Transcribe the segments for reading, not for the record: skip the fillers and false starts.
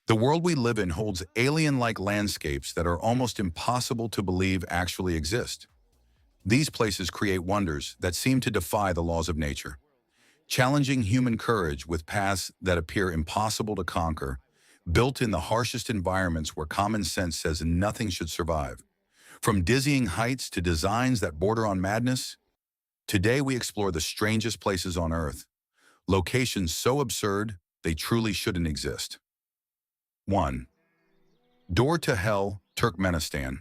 The world we live in holds alien-like landscapes that are almost impossible to believe actually exist. These places create wonders that seem to defy the laws of nature, challenging human courage with paths that appear impossible to conquer, built in the harshest environments where common sense says nothing should survive. From dizzying heights to designs that border on madness, today we explore the strangest places on Earth, locations so absurd they truly shouldn't exist. 1. Door to Hell, Turkmenistan.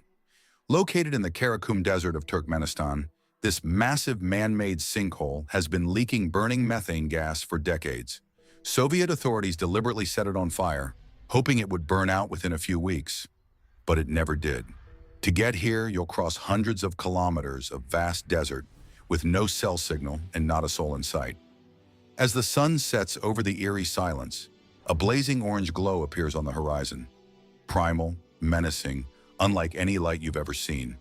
Located in the Karakum Desert of Turkmenistan, this massive man-made sinkhole has been leaking burning methane gas for decades. Soviet authorities deliberately set it on fire, hoping it would burn out within a few weeks. But it never did. To get here, you'll cross hundreds of kilometers of vast desert with no cell signal and not a soul in sight. As the sun sets over the eerie silence, a blazing orange glow appears on the horizon. Primal, menacing, unlike any light you've ever seen.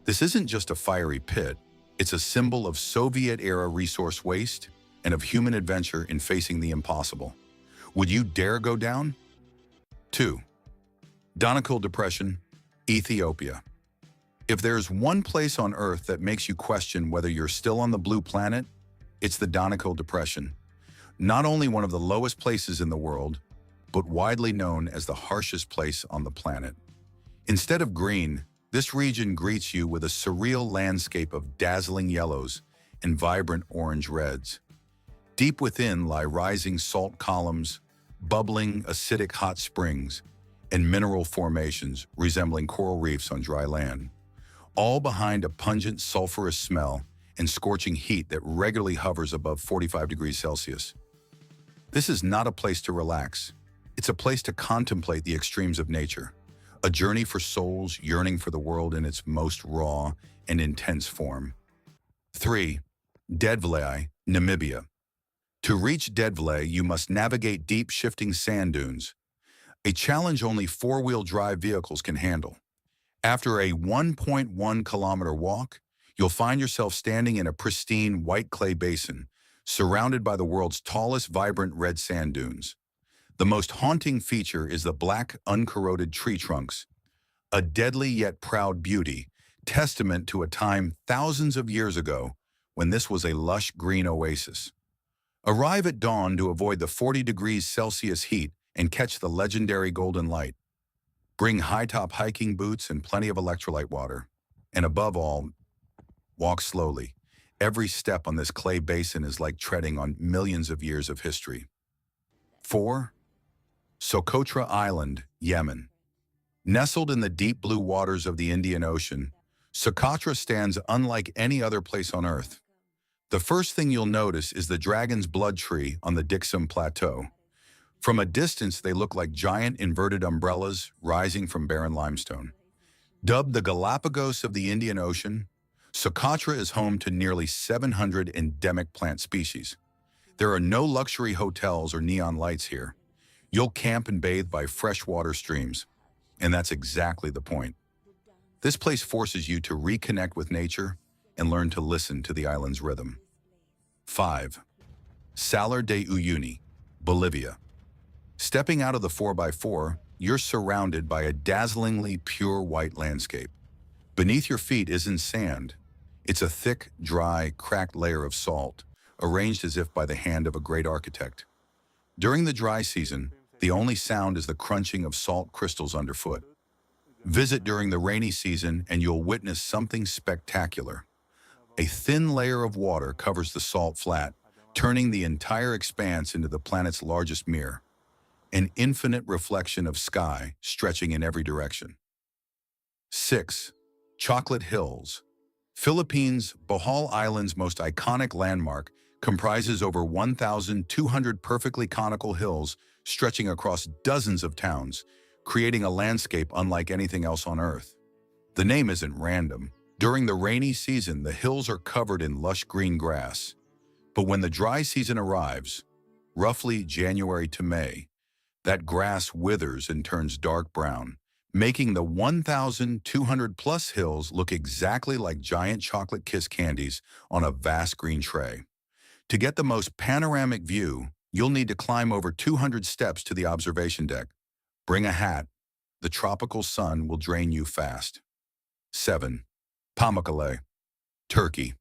This isn't just a fiery pit, it's a symbol of Soviet-era resource waste and of human adventure in facing the impossible. Would you dare go down? 2. Danakil Depression, Ethiopia. If there's one place on Earth that makes you question whether you're still on the blue planet, it's the Danakil Depression. Not only one of the lowest places in the world, but widely known as the harshest place on the planet. Instead of green, this region greets you with a surreal landscape of dazzling yellows and vibrant orange reds. Deep within lie rising salt columns, bubbling acidic hot springs, and mineral formations resembling coral reefs on dry land, all behind a pungent sulfurous smell and scorching heat that regularly hovers above 45 degrees Celsius. This is not a place to relax. It's a place to contemplate the extremes of nature, a journey for souls yearning for the world in its most raw and intense form. 3. Dedvlei, Namibia. To reach Dedvlei, you must navigate deep shifting sand dunes, a challenge only four-wheel drive vehicles can handle. After a 1.1-kilometer walk, you'll find yourself standing in a pristine white clay basin, surrounded by the world's tallest vibrant red sand dunes. The most haunting feature is the black, uncorroded tree trunks, a deadly yet proud beauty, testament to a time thousands of years ago when this was a lush green oasis. Arrive at dawn to avoid the 40 degrees Celsius heat and catch the legendary golden light. Bring high-top hiking boots and plenty of electrolyte water. And above all, walk slowly. Every step on this clay basin is like treading on millions of years of history. 4. Socotra Island, Yemen. Nestled in the deep blue waters of the Indian Ocean, Socotra stands unlike any other place on Earth. The first thing you'll notice is the dragon's blood tree on the Dixum Plateau. From a distance, they look like giant inverted umbrellas rising from barren limestone. Dubbed the Galapagos of the Indian Ocean, Socotra is home to nearly 700 endemic plant species. There are no luxury hotels or neon lights here. You'll camp and bathe by freshwater streams, and that's exactly the point. This place forces you to reconnect with nature and learn to listen to the island's rhythm. 5. Salar de Uyuni, Bolivia. Stepping out of the 4x4, you're surrounded by a dazzlingly pure white landscape. Beneath your feet isn't sand. It's a thick, dry, cracked layer of salt, arranged as if by the hand of a great architect. During the dry season, the only sound is the crunching of salt crystals underfoot. Visit during the rainy season and you'll witness something spectacular. A thin layer of water covers the salt flat, turning the entire expanse into the planet's largest mirror. An infinite reflection of sky stretching in every direction. 6. Chocolate Hills. Philippines' Bohol Island's most iconic landmark comprises over 1,200 perfectly conical hills stretching across dozens of towns, creating a landscape unlike anything else on Earth. The name isn't random. During the rainy season, the hills are covered in lush green grass. But when the dry season arrives, roughly January to May, that grass withers and turns dark brown, making the 1,200-plus hills look exactly like giant chocolate kiss candies on a vast green tray. To get the most panoramic view, you'll need to climb over 200 steps to the observation deck, Bring a hat. The tropical sun will drain you fast. 7. Pamukkale, Turkey.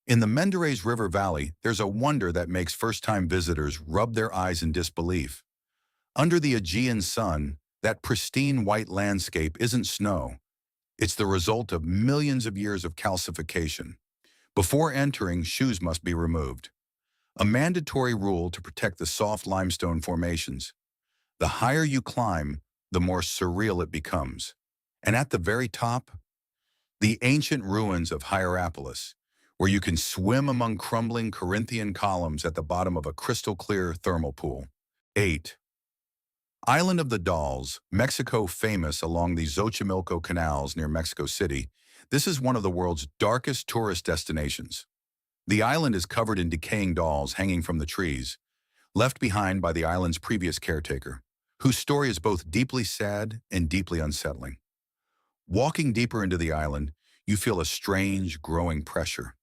In the Menderes River Valley, there's a wonder that makes first-time visitors rub their eyes in disbelief. Under the Aegean sun, that pristine white landscape isn't snow. It's the result of millions of years of calcification. Before entering, shoes must be removed. A mandatory rule to protect the soft limestone formations. The higher you climb, the more surreal it becomes. And at the very top, the ancient ruins of Hierapolis, where you can swim among crumbling Corinthian columns at the bottom of a crystal-clear thermal pool. 8. Island of the Dolls, Mexico, famous along the Xochimilco canals near Mexico City. This is one of the world's darkest tourist destinations. The island is covered in decaying dolls hanging from the trees, left behind by the island's previous caretaker, whose story is both deeply sad and deeply unsettling. Walking deeper into the island, you feel a strange, growing pressure.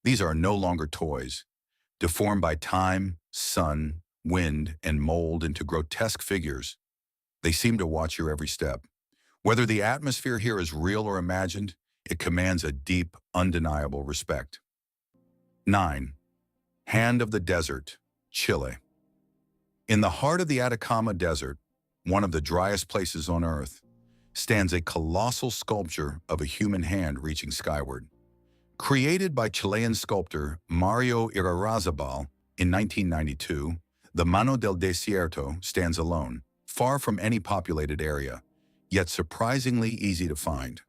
These are no longer toys, deformed by time, sun, wind, and mold into grotesque figures. They seem to watch your every step. Whether the atmosphere here is real or imagined, it commands a deep, undeniable respect. 9. Hand of the Desert, Chile. In the heart of the Atacama Desert, one of the driest places on Earth, stands a colossal sculpture of a human hand reaching skyward. Created by Chilean sculptor Mario Irarrázaval in 1992, the Mano del Desierto stands alone, far from any populated area, yet surprisingly easy to find.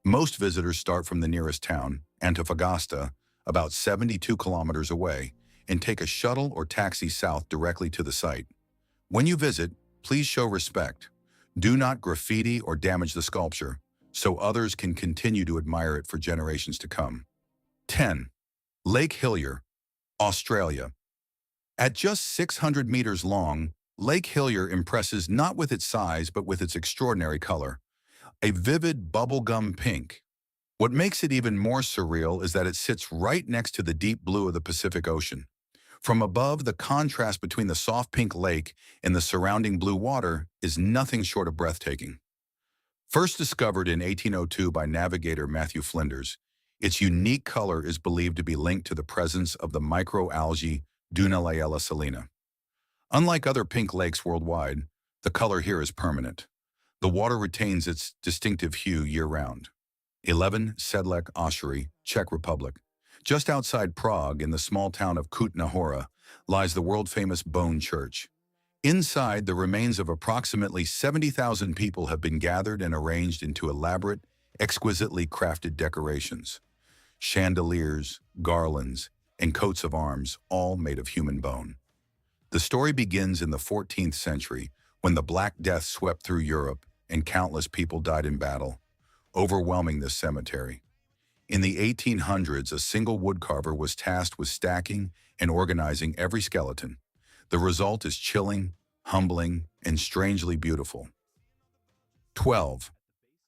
Most visitors start from the nearest town, Antofagasta, about 72 kilometers away, and take a shuttle or taxi south directly to the site. When you visit, please show respect. Do not graffiti or damage the sculpture, so others can continue to admire it for generations to come. 10. Lake Hillier, Australia. At just 600 meters long, Lake Hillier impresses not with its size but with its extraordinary color, a vivid bubblegum pink. What makes it even more surreal is that it sits right next to the deep blue of the Pacific Ocean. From above, the contrast between the soft pink lake and the surrounding blue water is nothing short of breathtaking. First discovered in 1802 by navigator Matthew Flinders, its unique color is believed to be linked to the presence of the microalgae Dunaliella salina. Unlike other pink lakes worldwide, the color here is permanent. The water retains its distinctive hue year-round. 11. Sedlec Oshery, Czech Republic. Just outside Prague, in the small town of Kutna Hora, lies the world-famous Bone Church. Inside, the remains of approximately 70,000 people have been gathered and arranged into elaborate, exquisitely crafted decorations. Chandeliers, garlands, and coats of arms, all made of human bone. The story begins in the 14th century, when the Black Death swept through Europe and countless people died in battle, overwhelming this cemetery. In the 1800s, a single woodcarver was tasked with stacking and organizing every skeleton. The result is chilling, humbling, and strangely beautiful. 12.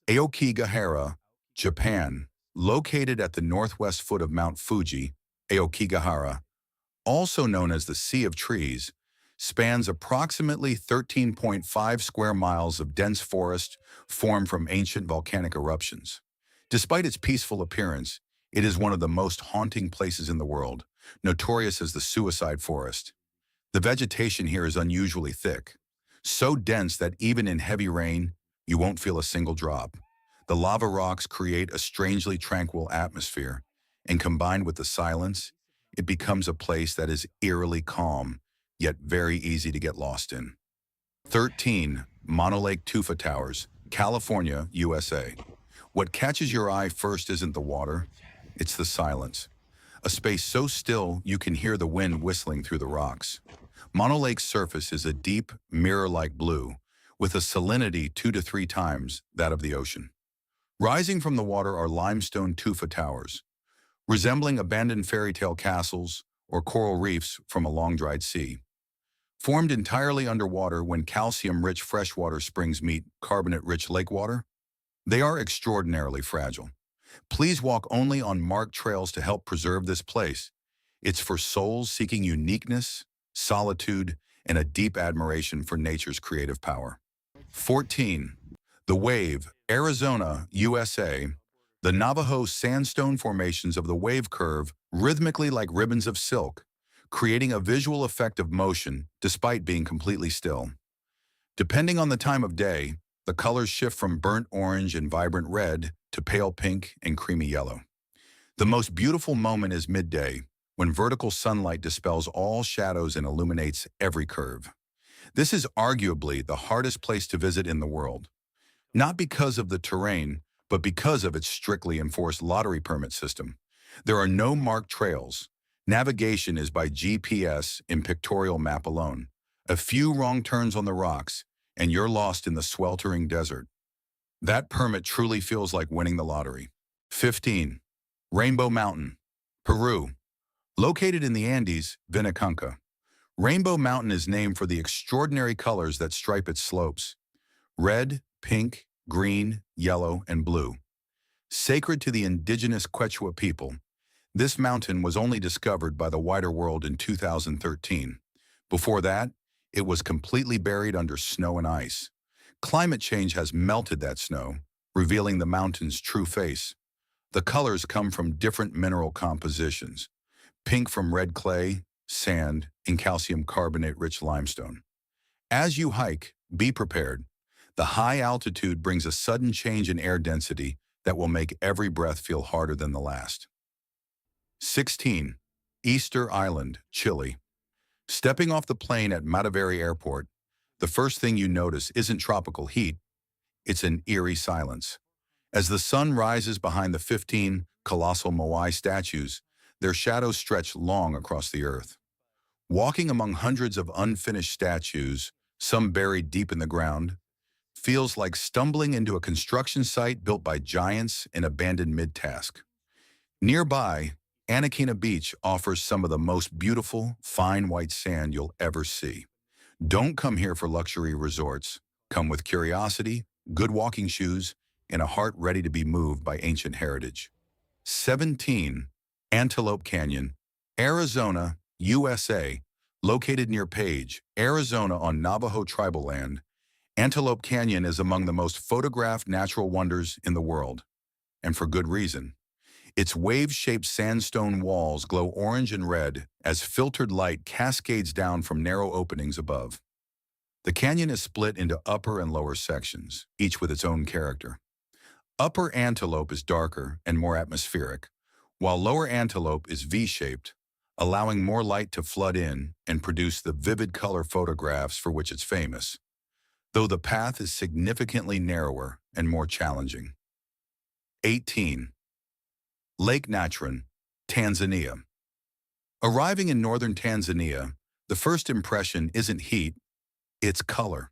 Aokigahara, Japan. Located at the northwest foot of Mount Fuji, Aokigahara, also known as the Sea of Trees, spans approximately 13.5 square miles of dense forest formed from ancient volcanic eruptions. Despite its peaceful appearance, it is one of the most haunting places in the world, notorious as the suicide forest. The vegetation here is unusually thick, so dense that even in heavy rain, you won't feel a single drop. The lava rocks create a strangely tranquil atmosphere, and combined with the silence, it becomes a place that is eerily calm, yet very easy to get lost in. 13. Mono Lake Tufa Towers, California, USA. What catches your eye first isn't the water, it's the silence. A space so still you can hear the wind whistling through the rocks. Mono Lake's surface is a deep, mirror-like blue, with a salinity 2 to 3 times that of the ocean. Rising from the water are limestone tufa towers, resembling abandoned fairy tale castles or coral reefs from a long-dried sea. Formed entirely underwater when calcium-rich freshwater springs meet carbonate-rich lake water, they are extraordinarily fragile. Please walk only on marked trails to help preserve this place. It's for souls seeking uniqueness, solitude, and a deep admiration for nature's creative power. 14. The Wave, Arizona, USA. The Navajo sandstone formations of the wave curve rhythmically like ribbons of silk, creating a visual effect of motion despite being completely still. Depending on the time of day, the colors shift from burnt orange and vibrant red to pale pink and creamy yellow. The most beautiful moment is midday, when vertical sunlight dispels all shadows and illuminates every curve. This is arguably the hardest place to visit in the world, not because of the terrain, but because of its strictly enforced lottery permit system. There are no marked trails. Navigation is by GPS and pictorial map alone. A few wrong turns on the rocks, and you're lost in the sweltering desert. That permit truly feels like winning the lottery. 15. Rainbow Mountain, Peru. Located in the Andes, Vinicunca. Rainbow Mountain is named for the extraordinary colors that stripe its slopes. Red, pink, green, yellow, and blue. Sacred to the indigenous Quechua people, this mountain was only discovered by the wider world in 2013. Before that, it was completely buried under snow and ice. Climate change has melted that snow, revealing the mountain's true face. The colors come from different mineral compositions. Pink from red clay, sand, and calcium carbonate-rich limestone. As you hike, be prepared. The high altitude brings a sudden change in air density that will make every breath feel harder than the last. 16. Easter Island, Chile. Stepping off the plane at Mataveri Airport, the first thing you notice isn't tropical heat, it's an eerie silence. As the sun rises behind the 15 colossal Moai statues, their shadows stretch long across the earth. Walking among hundreds of unfinished statues, some buried deep in the ground, feels like stumbling into a construction site built by giants and abandoned mid-task. Nearby, Anakina Beach offers some of the most beautiful, fine white sand you'll ever see. Don't come here for luxury resorts. Come with curiosity, good walking shoes, and a heart ready to be moved by ancient heritage. 17. Antelope Canyon, Arizona, USA. Located near Page, Arizona on Navajo tribal land, Antelope Canyon is among the most photographed natural wonders in the world, and for good reason. Its wave-shaped sandstone walls glow orange and red as filtered light cascades down from narrow openings above. The canyon is split into upper and lower sections, each with its own character. Upper Antelope is darker and more atmospheric, while Lower Antelope is V-shaped, allowing more light to flood in and produce the vivid color photographs for which it's famous, though the path is significantly narrower and more challenging. 18. Lake Natron, Tanzania. Arriving in northern Tanzania, the first impression isn't heat, it's color.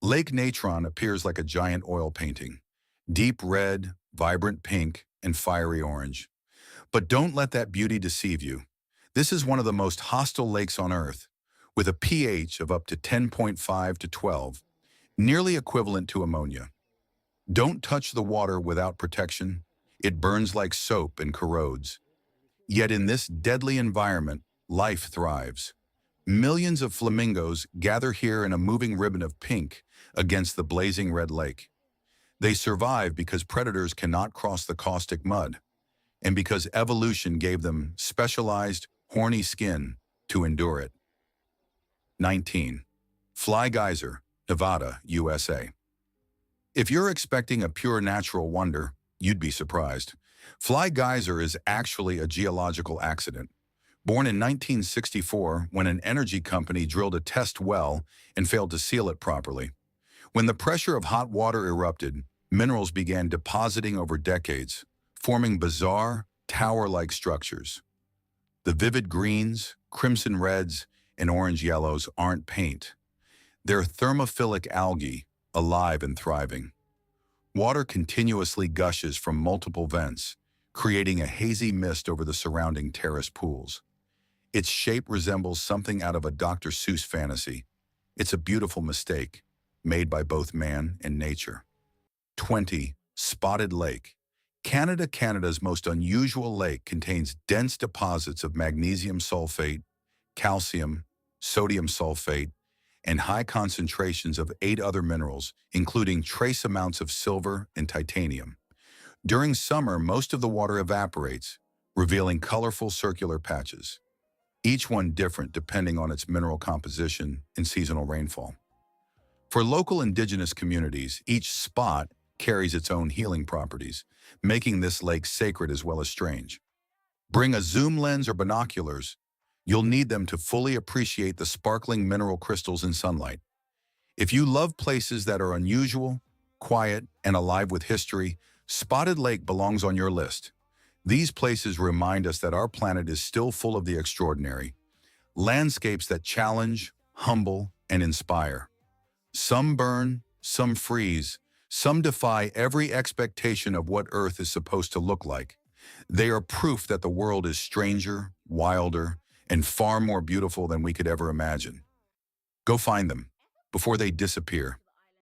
Lake Natron appears like a giant oil painting, deep red, vibrant pink, and fiery orange. But don't let that beauty deceive you. This is one of the most hostile lakes on Earth, with a pH of up to 10.5 to 12, nearly equivalent to ammonia. Don't touch the water without protection. It burns like soap and corrodes. Yet in this deadly environment, life thrives. Millions of flamingos gather here in a moving ribbon of pink against the blazing red lake. They survive because predators cannot cross the caustic mud, and because evolution gave them specialized, horny skin to endure it. 19. Fly Geyser, Nevada, USA. If you're expecting a pure natural wonder, you'd be surprised. Fly Geyser is actually a geological accident. Born in 1964 when an energy company drilled a test well and failed to seal it properly. When the pressure of hot water erupted, minerals began depositing over decades, forming bizarre, tower-like structures. The vivid greens, crimson reds, and orange yellows aren't paint. They're thermophilic algae, alive and thriving. Water continuously gushes from multiple vents, creating a hazy mist over the surrounding terrace pools. Its shape resembles something out of a Dr. Seuss fantasy. It's a beautiful mistake, made by both man and nature. 20. Spotted Lake. Canada's most unusual lake contains dense deposits of magnesium sulfate, calcium, sodium sulfate, and high concentrations of 8 other minerals, including trace amounts of silver and titanium. During summer, most of the water evaporates, revealing colorful circular patches, each one different depending on its mineral composition and seasonal rainfall. For local indigenous communities, each spot carries its own healing properties, making this lake sacred as well as strange. Bring a zoom lens or binoculars. You'll need them to fully appreciate the sparkling mineral crystals in sunlight. If you love places that are unusual, quiet, and alive with history, Spotted Lake belongs on your list. These places remind us that our planet is still full of the extraordinary, landscapes that challenge, humble, and inspire. Some burn, some freeze, some defy every expectation of what Earth is supposed to look like. They are proof that the world is stranger, wilder, and far more beautiful than we could ever imagine. Go find them before they disappear.